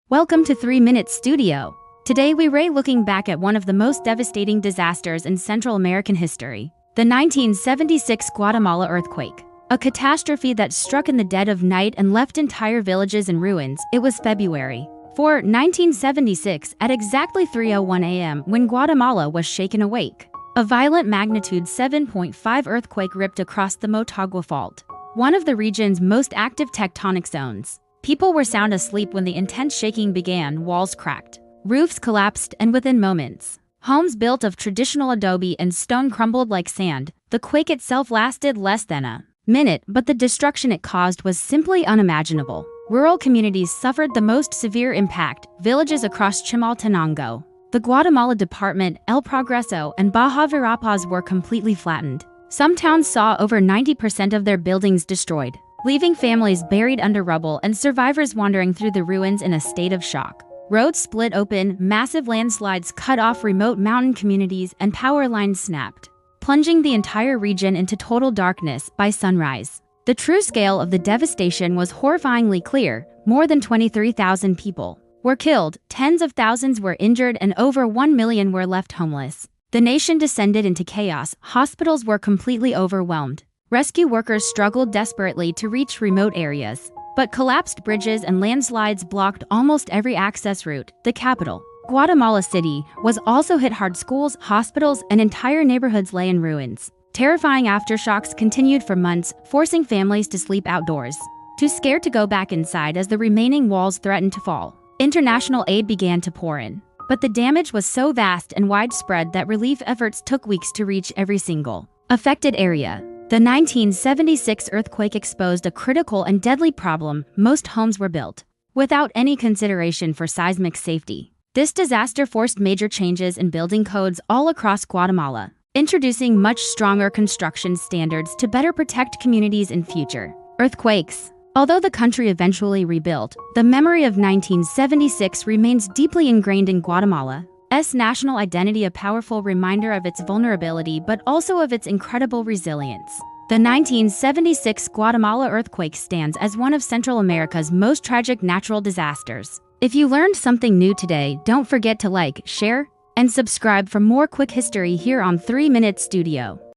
Welcome to 3 Minutes Studio. Today we're looking back at one of the most devastating disasters in Central American history, the 1976 Guatemala earthquake. A catastrophe that struck in the dead of night and left entire villages in ruins. It was February 4, 1976, at exactly 3:01 a.m. when Guatemala was shaken awake. A violent magnitude 7.5 earthquake ripped across the Motagua Fault, one of the region's most active tectonic zones. People were sound asleep when the intense shaking began. Walls cracked, roofs collapsed, and within moments, homes built of traditional adobe and stone crumbled like sand. The quake itself lasted less than a minute, but the destruction it caused was simply unimaginable. Rural communities suffered the most severe impact. Villages across Chimaltenango, the Guatemala department, El Progreso, and Baja Verapaz were completely flattened. Some towns saw over 90% of their buildings destroyed, leaving families buried under rubble and survivors wandering through the ruins in a state of shock. Roads split open, massive landslides cut off remote mountain communities, and power lines snapped, plunging the entire region into total darkness by sunrise. The true scale of the devastation was horrifyingly clear. More than 23,000 people were killed, tens of thousands were injured, and over 1 million were left homeless. The nation descended into chaos. Hospitals were completely overwhelmed. Rescue workers struggled desperately to reach remote areas, but collapsed bridges and landslides blocked almost every access route. The capital, Guatemala City, was also hit hard. Schools, hospitals, and entire neighborhoods lay in ruins. Terrifying aftershocks continued for months, forcing families to sleep outdoors, too scared to go back inside as the remaining walls threatened to fall. International aid began to pour in, but the damage was so vast and widespread that relief efforts took weeks to reach every single affected area. The 1976 earthquake exposed a critical and deadly problem. Most homes were built without any consideration for seismic safety. This disaster forced major changes in building codes all across Guatemala, introducing much stronger construction standards to better protect communities in future earthquakes. Although the country eventually rebuilt, the memory of 1976 remains deeply ingrained in Guatemala's national identity, a powerful reminder of its vulnerability but also of its incredible resilience. The 1976 Guatemala earthquake stands as one of Central America's most tragic natural disasters. If you learned something new today, don't forget to like, share, and subscribe for more quick history here on 3 Minute Studio.